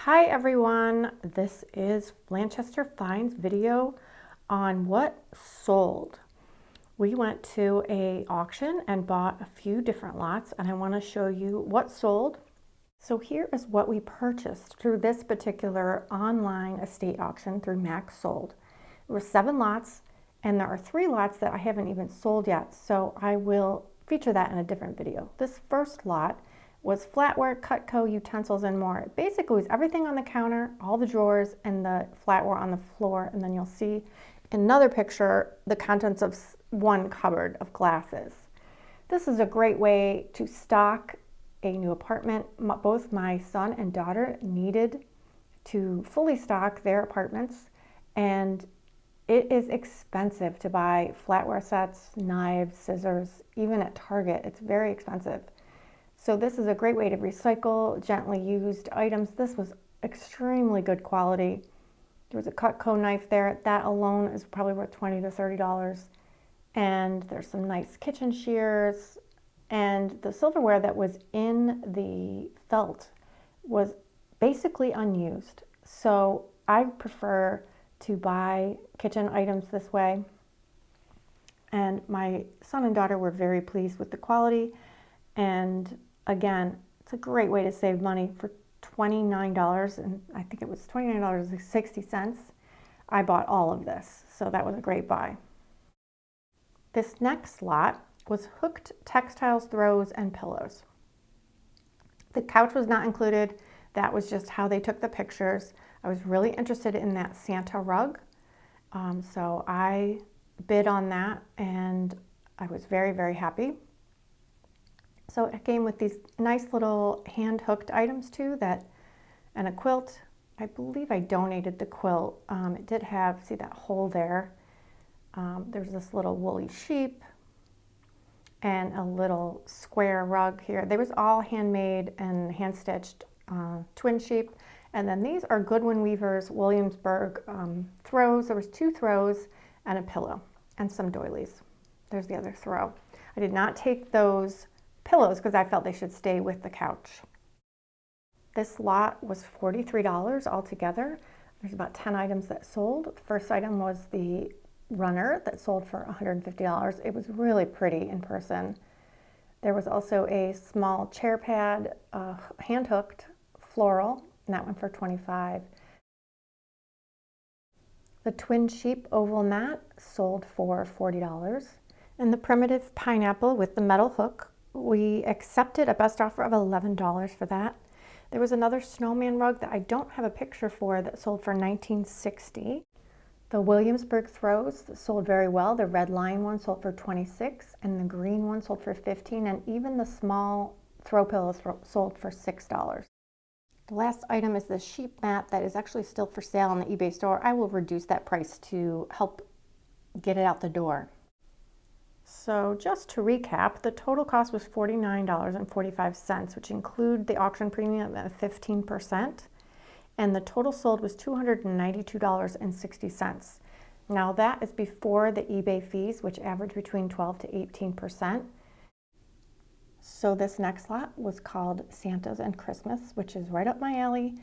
Hi everyone, this is Lanchester Finds video on what sold. We went to an auction and bought a few different lots, and I want to show you what sold. So here is what we purchased through this particular online estate auction through MAXSOLD. There were 7 lots, and there are 3 lots that I haven't even sold yet, so I will feature that in a different video. This first lot was flatware, Cutco, utensils, and more. It basically was everything on the counter, all the drawers, and the flatware on the floor. And then you'll see in another picture the contents of one cupboard of glasses. This is a great way to stock a new apartment. Both my son and daughter needed to fully stock their apartments, and it is expensive to buy flatware sets, knives, scissors, even at Target. It's very expensive. So this is a great way to recycle gently used items. This was extremely good quality. There was a Cutco knife there. That alone is probably worth $20 to $30. And there's some nice kitchen shears. And the silverware that was in the felt was basically unused. So I prefer to buy kitchen items this way. And my son and daughter were very pleased with the quality. And again, it's a great way to save money. For $29, and I think it was $29.60, I bought all of this. So that was a great buy. This next lot was hooked textiles, throws, and pillows. The couch was not included. That was just how they took the pictures. I was really interested in that Santa rug. So I bid on that, and I was very, very happy. So it came with these nice little hand hooked items too, and a quilt. I believe I donated the quilt. It did have, see that hole there. There's this little woolly sheep and a little square rug here. They was all handmade and hand stitched twin sheep. And then these are Goodwin Weavers Williamsburg throws. There was 2 throws and a pillow and some doilies. There's the other throw. I did not take those pillows because I felt they should stay with the couch. This lot was $43 altogether. There's about 10 items that sold. The first item was the runner that sold for $150. It was really pretty in person. There was also a small chair pad, hand hooked floral, and that one for $25. The twin sheep oval mat sold for $40. And the primitive pineapple with the metal hook, we accepted a best offer of $11 for that. There was another snowman rug that I don't have a picture for that sold for $19.60. The Williamsburg throws sold very well. The red line one sold for $26, and the green one sold for $15, and even the small throw pillows sold for $6. The last item is the sheep mat that is actually still for sale on the eBay store. I will reduce that price to help get it out the door. So just to recap, the total cost was $49.45, which include the auction premium at 15%, and the total sold was $292.60. Now that is before the eBay fees, which average between 12 to 18%. So this next lot was called Santa's and Christmas, which is right up my alley.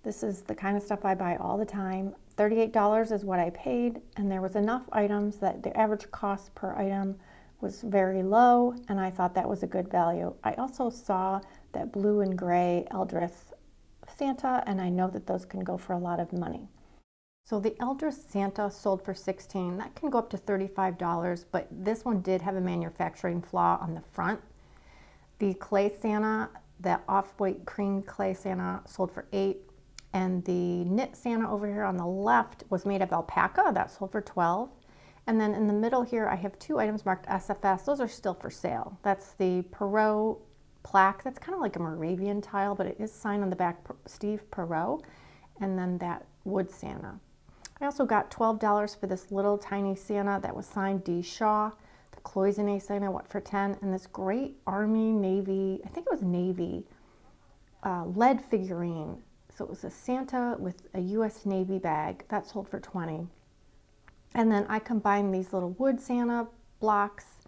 This is the kind of stuff I buy all the time. $38 is what I paid, and there was enough items that the average cost per item was very low, and I thought that was a good value. I also saw that blue and gray Eldrith Santa, and I know that those can go for a lot of money. So the Eldrith Santa sold for $16. That can go up to $35, but this one did have a manufacturing flaw on the front. The clay Santa, the off-white cream clay Santa, sold for $8. And the knit Santa over here on the left was made of alpaca. That sold for $12. And then in the middle here, I have 2 items marked SFS. Those are still for sale. That's the Perot plaque. That's kind of like a Moravian tile, but it is signed on the back, Steve Perot. And then that wood Santa. I also got $12 for this little tiny Santa that was signed D. Shaw. The cloisonne Santa went for $10. And this great Army, Navy, I think it was Navy, lead figurine. So it was a Santa with a U.S. Navy bag. That sold for $20. And then I combined these little wood Santa blocks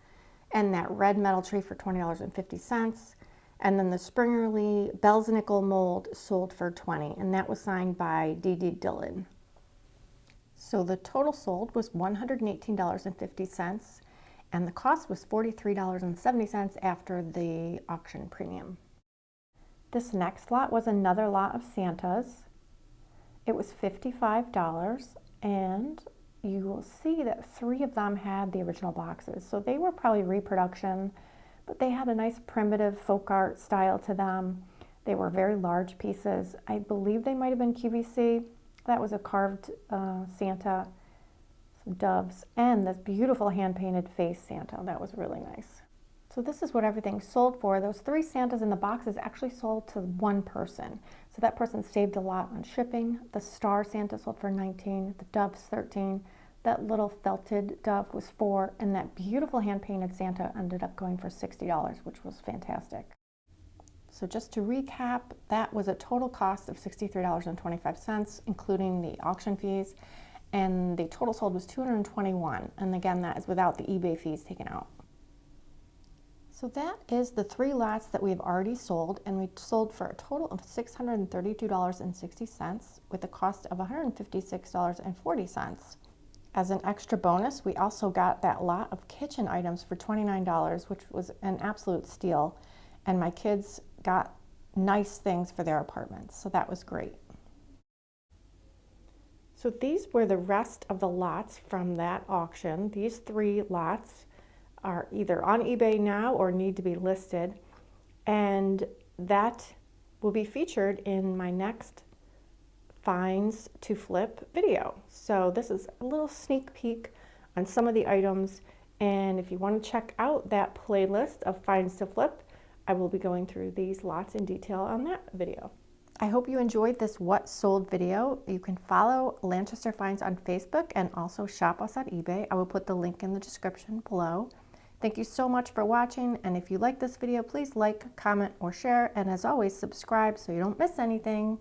and that red metal tree for $20.50. And then the Springerly Bells Nickel mold sold for $20, and that was signed by D.D. Dillon. So the total sold was $118.50, and the cost was $43.70 after the auction premium. This next lot was another lot of Santas. It was $55, and you will see that 3 of them had the original boxes. So they were probably reproduction, but they had a nice primitive folk art style to them. They were very large pieces. I believe they might have been QVC. That was a carved Santa, some doves, and this beautiful hand-painted face Santa. That was really nice. So this is what everything sold for. Those 3 Santas in the boxes actually sold to 1 person. So that person saved a lot on shipping. The star Santa sold for $19, the doves $13, that little felted dove was $4, and that beautiful hand-painted Santa ended up going for $60, which was fantastic. So just to recap, that was a total cost of $63.25, including the auction fees, and the total sold was $221, and again, that is without the eBay fees taken out. So that is the 3 lots that we've already sold, and we sold for a total of $632.60 with a cost of $156.40. As an extra bonus, we also got that lot of kitchen items for $29, which was an absolute steal, and my kids got nice things for their apartments, so that was great. So these were the rest of the lots from that auction. These 3 lots are either on eBay now or need to be listed, and that will be featured in my next finds to flip video. So this is a little sneak peek on some of the items, and if you want to check out that playlist of finds to flip, I will be going through these lots in detail on that video. I hope you enjoyed this what sold video. You can follow Lanchester Finds on Facebook and also shop us on eBay. I will put the link in the description below. Thank you so much for watching, and if you like this video, please like, comment, or share, and as always, subscribe so you don't miss anything.